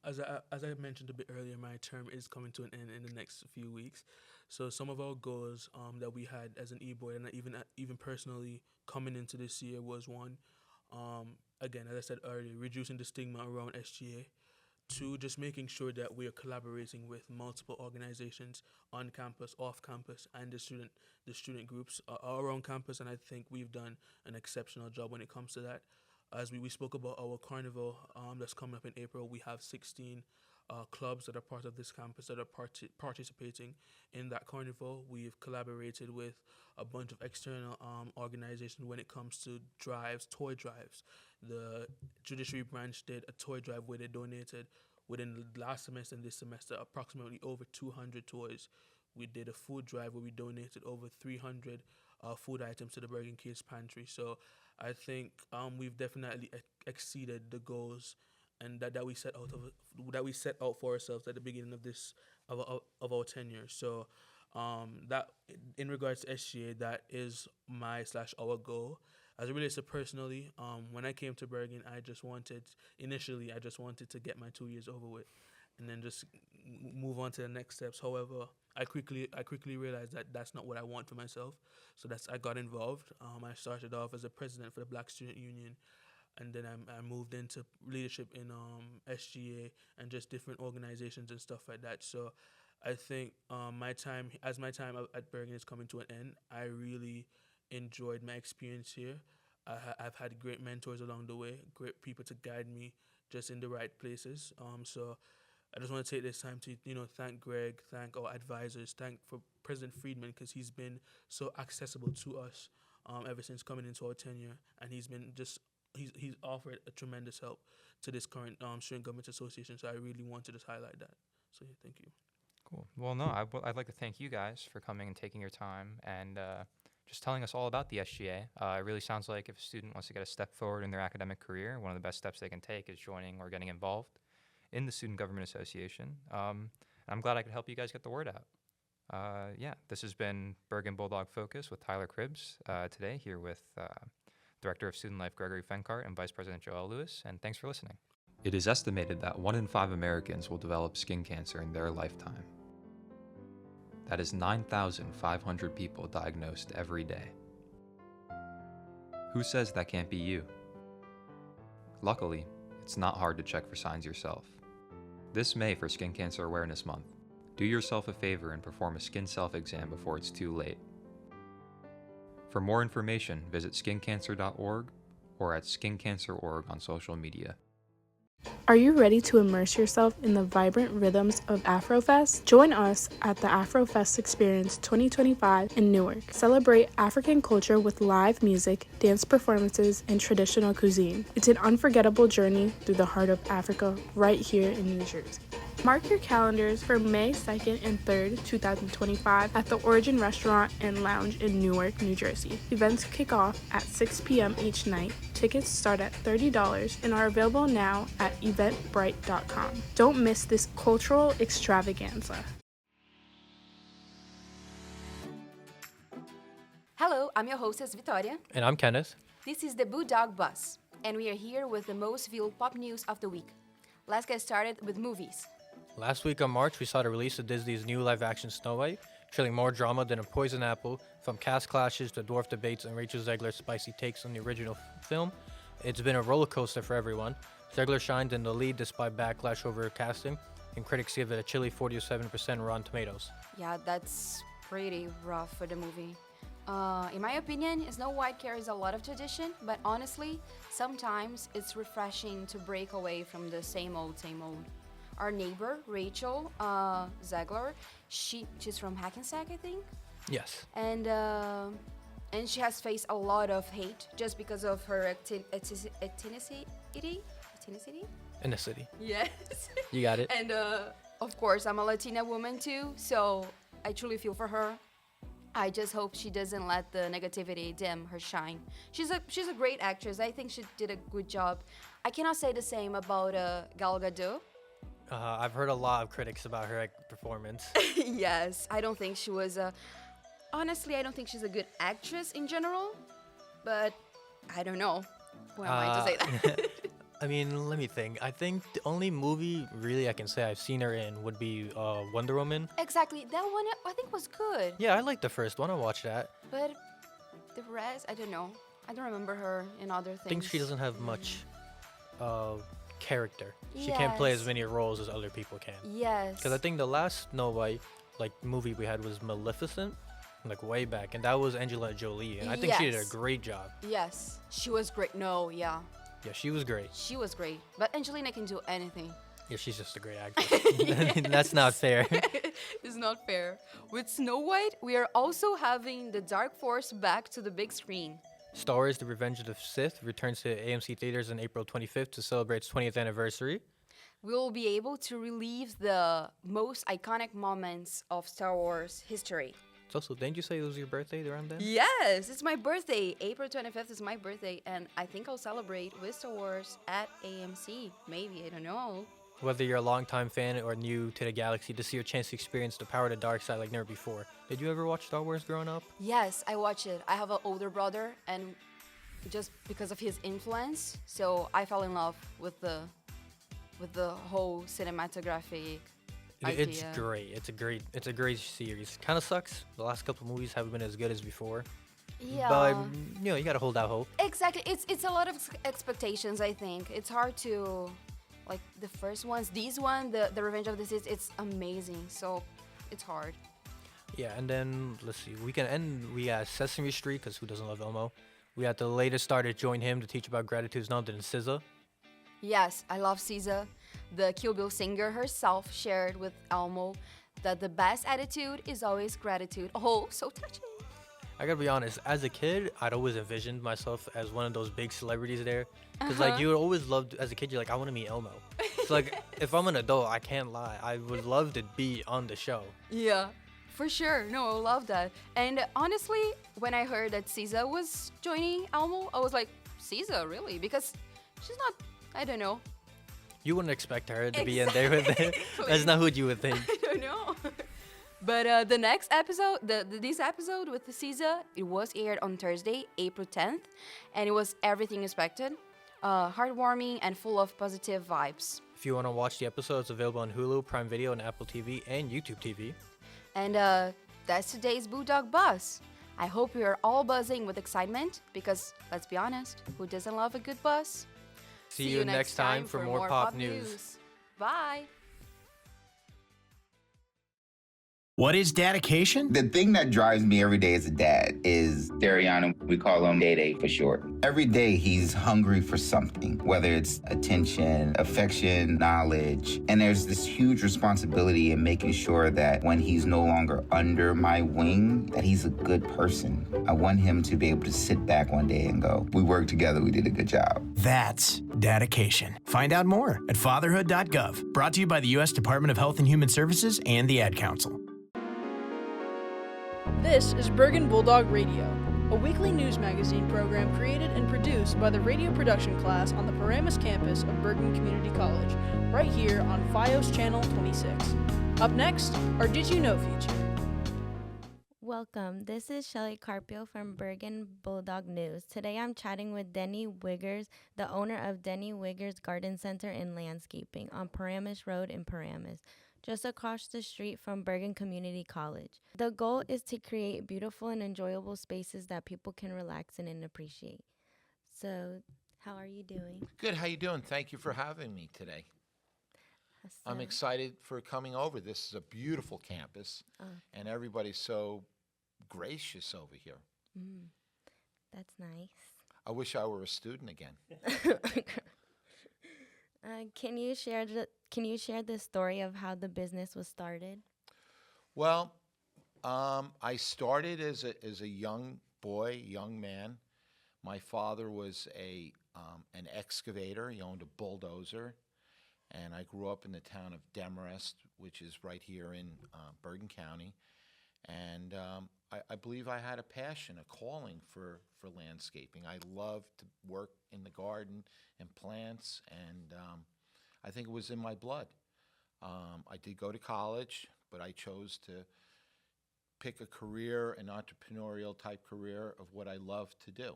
as I mentioned a bit earlier, my term is coming to an end in the next few weeks. So some of our goals that we had as an e-board and even personally coming into this year was one, again, as I said earlier, reducing the stigma around SGA. Two, just making sure that we are collaborating with multiple organizations on campus, off campus, and the student groups around campus, and I think we've done an exceptional job when it comes to that. As we spoke about our carnival that's coming up in April, we have 16 clubs that are part of this campus that are participating in that carnival. We've collaborated with a bunch of external organizations when it comes to toy drives. The judiciary branch did a toy drive where they donated within the last semester and this semester approximately over 200 toys. We did a food drive where we donated over 300 food items to the Bergen Kids Pantry. So I think we've definitely exceeded the goals and that we set out for ourselves at the beginning of our tenure. So that in regards to SGA, that is our goal. As it relates to personally, when I came to Bergen, I just wanted to get my 2 years over with and then just move on to the next steps. However, I quickly realized that that's not what I want for myself. So I got involved. I started off as a president for the Black Student Union, and then I moved into leadership in SGA and just different organizations and stuff like that. So I think my time at Bergen is coming to an end. I really enjoyed my experience here. I've had great mentors along the way, great people to guide me just in the right places. So I just want to take this time to, thank Greg, thank our advisors, thank for President Friedman because he's been so accessible to us ever since coming into our tenure, and he's offered a tremendous help to this current Student Government Association. So I really want to just highlight that. So yeah, thank you. Cool. Well, no, I'd like to thank you guys for coming and taking your time and just telling us all about the SGA. It really sounds like if a student wants to get a step forward in their academic career, one of the best steps they can take is joining or getting involved in the Student Government Association. I'm glad I could help you guys get the word out. This has been Bergen Bulldog Focus with Tyler Cribbs today, here with Director of Student Life Gregory Fenkart and Vice President Joelle Lewis, and thanks for listening. It is estimated that 1 in 5 Americans will develop skin cancer in their lifetime. That is 9,500 people diagnosed every day. Who says that can't be you? Luckily, it's not hard to check for signs yourself. This May for Skin Cancer Awareness Month, do yourself a favor and perform a skin self-exam before it's too late. For more information, visit skincancer.org or at skincancer.org on social media. Are you ready to immerse yourself in the vibrant rhythms of Afrofest? Join us at the Afrofest Experience 2025 in Newark. Celebrate African culture with live music, dance performances, and traditional cuisine. It's an unforgettable journey through the heart of Africa right here in New Jersey. Mark your calendars for May 2nd and 3rd, 2025 at the Origin Restaurant and Lounge in Newark, New Jersey. Events kick off at 6 p.m. each night. Tickets start at $30 and are available now at eventbrite.com. Don't miss this cultural extravaganza. Hello, I'm your hostess Victoria. And I'm Kenneth. This is the Bulldog Bus, and we are here with the most viewed pop news of the week. Let's get started with movies. Last week on March, we saw the release of Disney's new live-action Snow White, trailing more drama than a poison apple, from cast clashes to dwarf debates and Rachel Zegler's spicy takes on the original film. It's been a roller coaster for everyone. Zegler shined in the lead despite backlash over her casting, and critics give it a chilly 47% Rotten Tomatoes. Yeah, that's pretty rough for the movie. In my opinion, Snow White carries a lot of tradition, but honestly, sometimes it's refreshing to break away from the same old. Our neighbor, Rachel Zegler, she's from Hackensack, I think? Yes. And she has faced a lot of hate just because of her ethnicity? In the city. Yes. You got it. And of course, I'm a Latina woman too, so I truly feel for her. I just hope she doesn't let the negativity dim her shine. She's a great actress. I think she did a good job. I cannot say the same about Gal Gadot. I've heard a lot of critics about her performance. Yes, I don't think she was honestly, I don't think she's a good actress in general, but I don't know. Who am I to say that? I mean, let me think. I think the only movie really I can say I've seen her in would be Wonder Woman. Exactly, that one I think was good. Yeah, I liked the first one. I watched that. But the rest, I don't know. I don't remember her in other things. I think she doesn't have much character. She can't play as many roles as other people can. Yes. Because I think the last Snow White movie we had was Maleficent, way back, and that was Angelina Jolie, and I think she did a great job. Yes, she was great. Yeah, she was great. She was great, but Angelina can do anything. Yeah, she's just a great actress. That's not fair. It's not fair. With Snow White, we are also having the Dark Force back to the big screen. Star Wars: The Revenge of the Sith returns to AMC theaters on April 25th to celebrate its 20th anniversary. We will be able to relive the most iconic moments of Star Wars history. Also, didn't you say it was your birthday around then? Yes, it's my birthday. April 25th is my birthday, and I think I'll celebrate with Star Wars at AMC. Maybe, I don't know. Whether you're a longtime fan or new to the galaxy, this is your chance to experience the power of the dark side like never before. Did you ever watch Star Wars growing up? Yes, I watch it. I have an older brother, and just because of his influence, so I fell in love with the whole cinematographic idea. It's great. It's a great series. Kind of sucks. The last couple movies haven't been as good as before. Yeah. But you gotta hold out hope. Exactly. It's a lot of expectations. I think it's hard to. Like the first ones, the Revenge of the Sith, it's amazing. So it's hard. Yeah, and then let's see. We got Sesame Street, because who doesn't love Elmo? We got the latest star to join him to teach about gratitude is none other than SZA. Yes, I love SZA. The Kill Bill singer herself shared with Elmo that the best attitude is always gratitude. Oh, so touching. I gotta be honest, as a kid, I'd always envisioned myself as one of those big celebrities there. Because, you would always love, as a kid, you're like, I want to meet Elmo. So, if I'm an adult, I can't lie. I would love to be on the show. Yeah, for sure. No, I love that. And honestly, when I heard that SZA was joining Elmo, I was like, SZA, really? Because she's not, I don't know. You wouldn't expect her to be in there with it. That's not who you would think. I don't know. But the next episode, this episode with the SZA, it was aired on Thursday, April 10th, and it was everything expected, heartwarming and full of positive vibes. If you want to watch the episode, it's available on Hulu, Prime Video, and Apple TV, and YouTube TV. And that's today's Bulldog Buzz. I hope you are all buzzing with excitement because, let's be honest, who doesn't love a good buzz? See you next time for more pop news. Bye. What is dedication? The thing that drives me every day as a dad is Dariana. We call him Day Day for short. Every day he's hungry for something, whether it's attention, affection, knowledge. And there's this huge responsibility in making sure that when he's no longer under my wing, that he's a good person. I want him to be able to sit back one day and go, we worked together, we did a good job. That's dedication. Find out more at fatherhood.gov. Brought to you by the U.S. Department of Health and Human Services and the Ad Council. This is Bergen Bulldog Radio, a weekly news magazine program created and produced by the radio production class on the Paramus campus of Bergen Community College, right here on FiOS Channel 26. Up next, our Did You Know feature. Welcome. This is Shelly Carpio from Bergen Bulldog News. Today I'm chatting with Denny Wiggers, the owner of Denny Wiggers Garden Center and Landscaping on Paramus Road in Paramus, just across the street from Bergen Community College. The goal is to create beautiful and enjoyable spaces that people can relax in and appreciate. So, how are you doing? Good. How you doing? Thank you for having me today. I'm excited for coming over. This is a beautiful campus, and everybody's so gracious over here. That's nice. I wish I were a student again. Can you share the story of how the business was started? Well, I started as a young boy, young man. My father was an excavator. He owned a bulldozer, and I grew up in the town of Demarest, which is right here in Bergen County. And I believe I had a passion, a calling for landscaping. I loved to work in the garden and plants, and I think it was in my blood. I did go to college, but I chose to pick a career, an entrepreneurial type career of what I loved to do,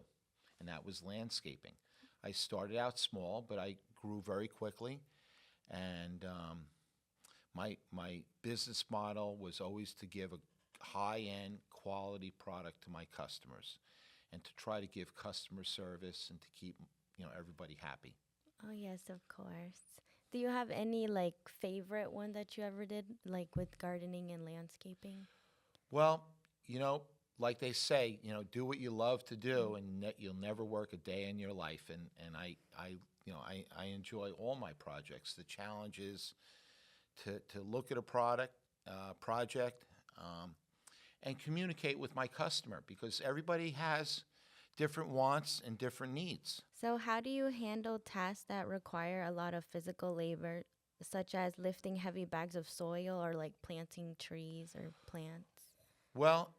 and that was landscaping. I started out small, but I grew very quickly, and my business model was always to give a high-end quality product to my customers and to try to give customer service and to keep everybody happy. Oh yes, of course. Do you have any favorite one that you ever did, with gardening and landscaping? Well, like they say, do what you love to do, and you'll never work a day in your life. And I enjoy all my projects. The challenge is to look at a project and communicate with my customer, because everybody has different wants and different needs. So how do you handle tasks that require a lot of physical labor, such as lifting heavy bags of soil or planting trees or plants? Well,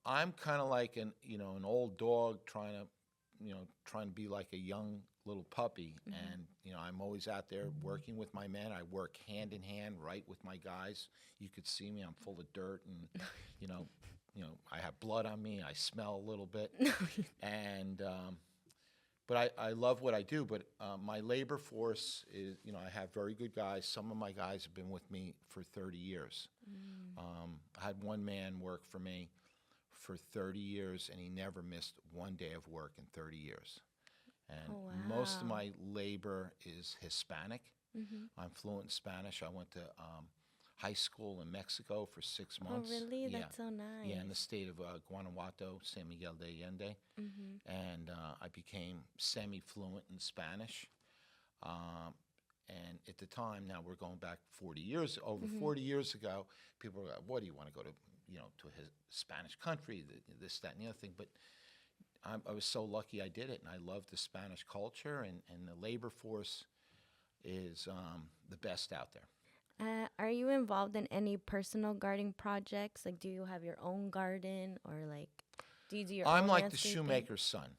I'm kind of like an old dog trying to be like a young little puppy. And I'm always out there working with my men. I work hand in hand right with my guys. You could see me, I'm full of dirt, and I have blood on me. I smell a little bit. And but I love what I do. But my labor force is, I have very good guys. Some of my guys have been with me for 30 years. I had one man work for me for 30 years, and he never missed one day of work in 30 years. And most of my labor is Hispanic. I'm fluent in Spanish. I went to high school in Mexico for 6 months. Oh, really? Yeah. That's so nice. Yeah, in the state of Guanajuato, San Miguel de Allende. And I became semi-fluent in Spanish. And at the time, now we're going back 40 years, over 40 years ago, people were like, what, do you want to go to, to a Spanish country, this, that, and the other thing. But I was so lucky I did it, and I love the Spanish culture, and the labor force is the best out there. Are you involved in any personal gardening projects? Do you have your own garden, or do you do your own I'm like the landscaping? shoemaker's son.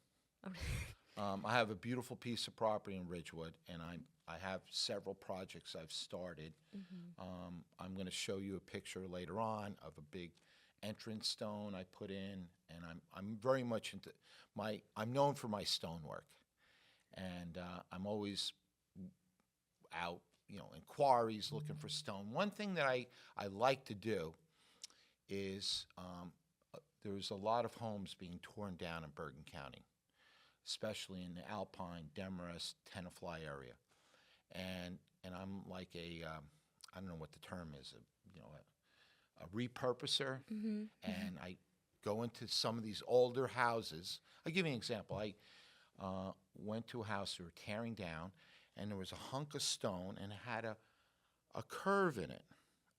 I have a beautiful piece of property in Ridgewood, and I have several projects I've started. I'm going to show you a picture later on of a big entrance stone I put in, and I'm very much into I'm known for my stonework, and I'm always out, in quarries looking for stone. One thing that I like to do is there was a lot of homes being torn down in Bergen County, especially in the Alpine, Demarest, Tenafly area. And I'm like I don't know what the term is, a repurposer. And I go into some of these older houses. I'll give you an example. I went to a house they were tearing down, and there was a hunk of stone, and it had a curve in it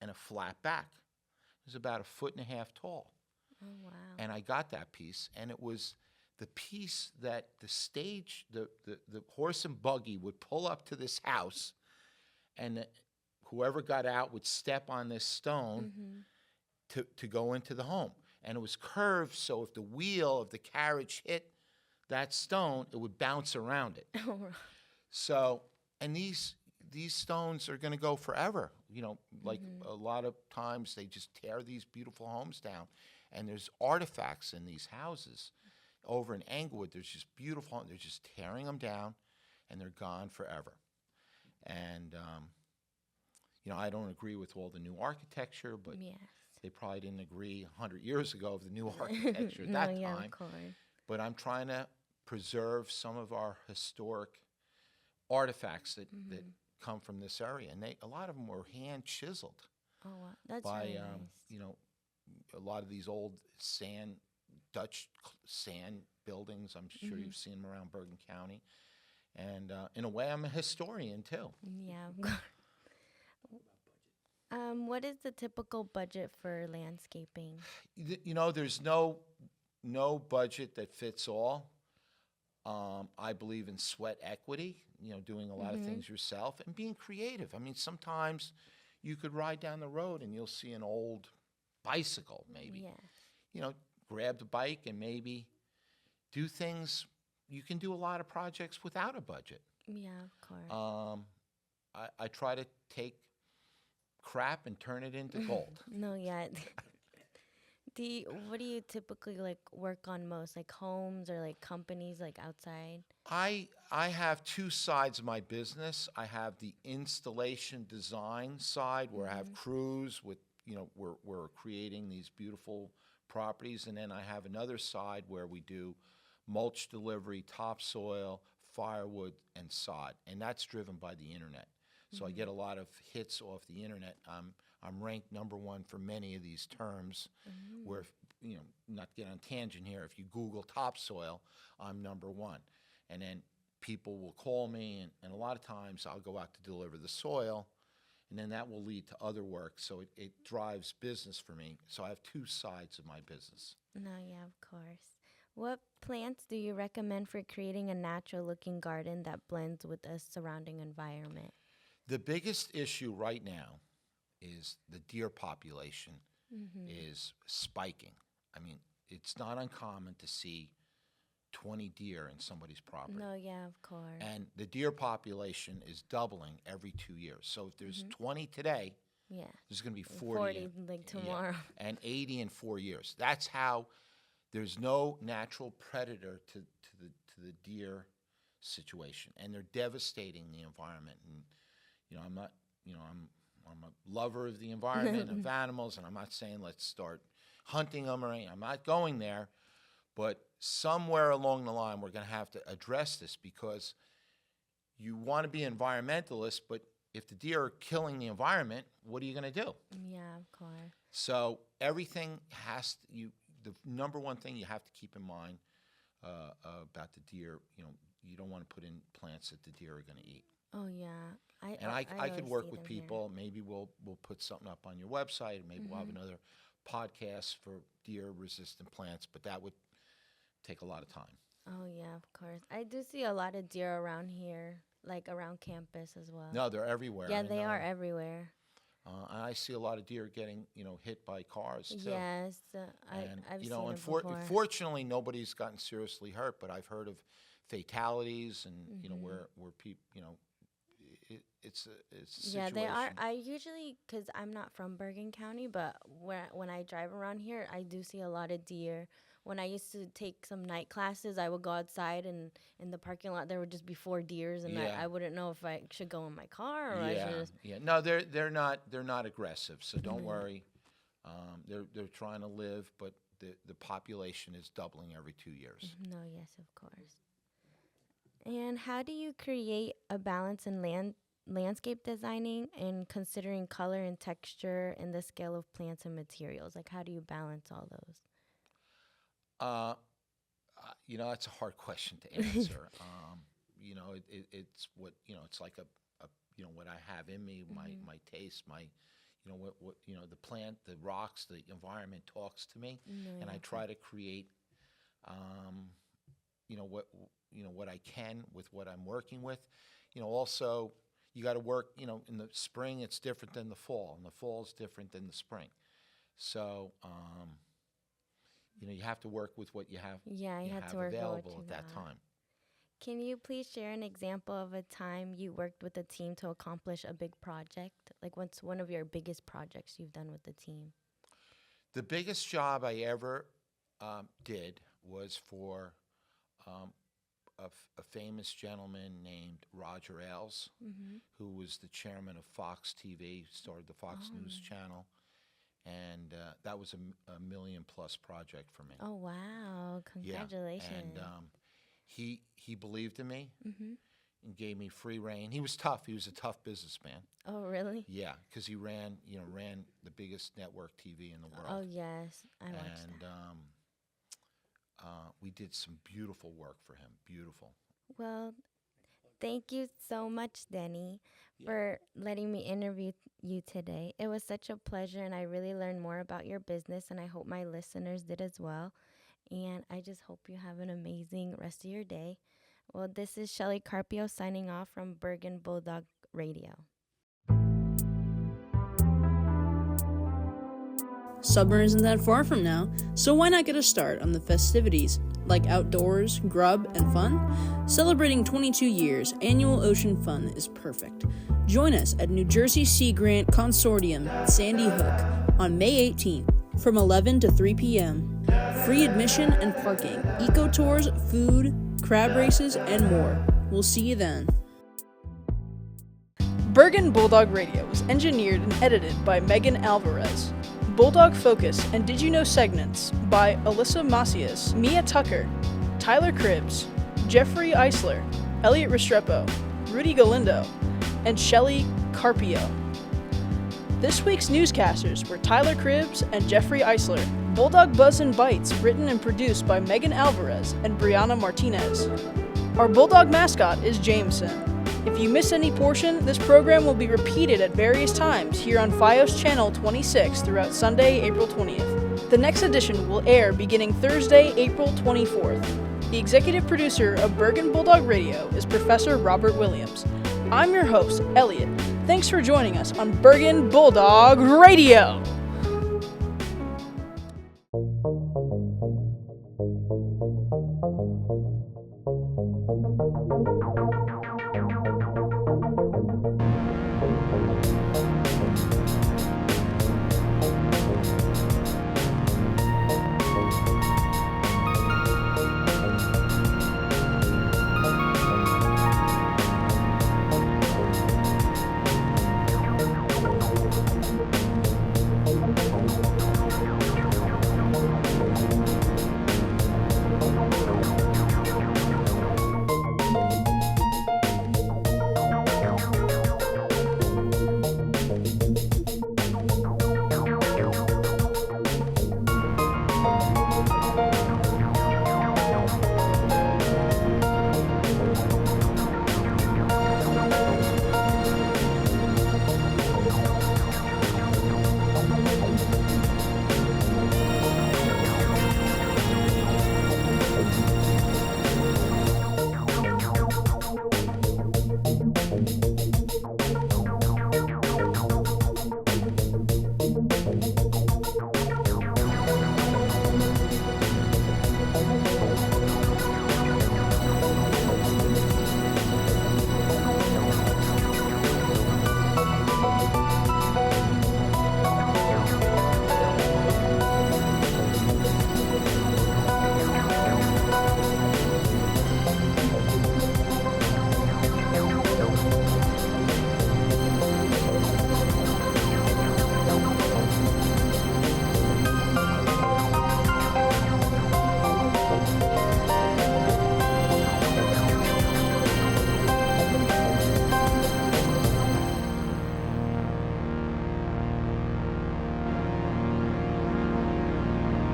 and a flat back. It was about 1.5 feet tall. Oh, wow. And I got that piece, and it was the piece that the stage, the horse and buggy would pull up to this house, and whoever got out would step on this stone to go into the home. And it was curved, so if the wheel of the carriage hit that stone, it would bounce around it. So, and these stones are going to go forever. Like a lot of times they just tear these beautiful homes down, and there's artifacts in these houses. Over in Englewood, there's just beautiful, they're just tearing them down, and they're gone forever. And, I don't agree with all the new architecture, but they probably didn't agree 100 years ago of the new architecture at that time. Of course. But I'm trying to preserve some of our historic artifacts that come from this area. And a lot of them were hand chiseled. Oh, wow. That's by, really nice. A lot of these old Dutch sand buildings. I'm sure you've seen them around Bergen County. And in a way, I'm a historian, too. Yeah, of course. What is the typical budget for landscaping? There's no budget that fits all. I believe in sweat equity, doing a lot of things yourself and being creative. I mean, sometimes you could ride down the road and you'll see an old bicycle, maybe. Yeah. Grab the bike and maybe do things. You can do a lot of projects without a budget. Yeah, of course. I try to take crap and turn it into gold. No, yeah. What do you typically work on most, like homes or like companies, like outside? I have two sides of my business. I have the installation design side where I have crews with, we're creating these beautiful properties, and then I have another side where we do mulch delivery, topsoil, firewood, and sod, and that's driven by the internet. So I get a lot of hits off the internet. I'm ranked #1 for many of these terms. Where, not to get on a tangent here, if you Google topsoil, I'm #1. And then people will call me, and a lot of times I'll go out to deliver the soil, and then that will lead to other work. So it drives business for me. So I have two sides of my business. No, yeah, of course. What plants do you recommend for creating a natural-looking garden that blends with the surrounding environment? The biggest issue right now is the deer population is spiking. I mean, it's not uncommon to see 20 deer in somebody's property. No, yeah, of course. And the deer population is doubling every 2 years. So if there's 20 today, there's going to be 40 like tomorrow. And 80 in 4 years. That's how there's no natural predator to the deer situation. And they're devastating the environment. And I'm not, I'm a lover of the environment, of animals, and I'm not saying let's start hunting them or anything. I'm not going there, but somewhere along the line we're going to have to address this because you want to be an environmentalist, but if the deer are killing the environment, what are you going to do? Yeah, of course. So everything the #1 thing you have to keep in mind about the deer, you don't want to put in plants that the deer are going to eat. Oh, yeah. I could work with people. Here. Maybe we'll put something up on your website. Maybe we'll have another podcast for deer-resistant plants, but that would take a lot of time. Oh, yeah, of course. I do see a lot of deer around here, like around campus as well. No, they're everywhere. Yeah, they are everywhere. I see a lot of deer getting, hit by cars, too. Yes, I've seen it before. Fortunately, nobody's gotten seriously hurt, but I've heard of fatalities and, where people, it's a situation. Yeah, they are. I usually, because I'm not from Bergen County, but when I drive around here, I do see a lot of deer. When I used to take some night classes, I would go outside, and in the parking lot, there would just be 4 deers, and I wouldn't know if I should go in my car or I should just... Yeah, no, they're not aggressive, so don't worry. They're trying to live, but the population is doubling every 2 years. No, yes, of course. And how do you create a balance in landscape designing and considering color and texture and the scale of plants and materials? Like, how do you balance all those? That's a hard question to answer. It's what, it's like what I have in me, my taste, what the plant, the rocks, the environment talks to me, and I try to create, what I can with what I'm working with. Also, you got to work, in the spring it's different than the fall, and the fall is different than the spring. So, you have to work with what you have. Yeah, you have to work available with at that time. Can you please share an example of a time you worked with a team to accomplish a big project? Like, what's one of your biggest projects you've done with the team? The biggest job I ever did was for a famous gentleman named Roger Ailes, who was the chairman of Fox TV, started the Fox News channel. And that was a $1 million+ project for me. Oh, wow. Congratulations. Yeah. And he believed in me and gave me free rein. He was tough. He was a tough businessman. Oh, really? Yeah, because he ran the biggest network TV in the world. Oh, yes. I watched that. And we did some beautiful work for him. Beautiful. Well, thank you so much, Denny, for letting me interview you today. It was such a pleasure, and I really learned more about your business, and I hope my listeners did as well. And I just hope you have an amazing rest of your day. Well, this is Shelly Carpio signing off from Bergen Bulldog Radio. Summer isn't that far from now, so why not get a start on the festivities, like outdoors, grub, and fun? Celebrating 22 years, annual Ocean Fun is perfect. Join us at New Jersey Sea Grant Consortium Sandy Hook on May 18th from 11 to 3 p.m. Free admission and parking, eco tours, food, crab races, and more. We'll see you then. Bergen Bulldog Radio was engineered and edited by Megan Alvarez. Bulldog Focus and Did You Know segments by Alyssa Macias, Mia Tucker, Tyler Cribbs, Jeffrey Eisler, Elliot Restrepo, Rudy Galindo, and Shelly Carpio. This week's newscasters were Tyler Cribbs and Jeffrey Eisler. Bulldog Buzz and Bites, written and produced by Megan Alvarez and Brianna Martinez. Our Bulldog mascot is Jameson. If you miss any portion, this program will be repeated at various times here on FiOS Channel 26 throughout Sunday, April 20th. The next edition will air beginning Thursday, April 24th. The executive producer of Bergen Bulldog Radio is Professor Robert Williams. I'm your host, Elliot. Thanks for joining us on Bergen Bulldog Radio.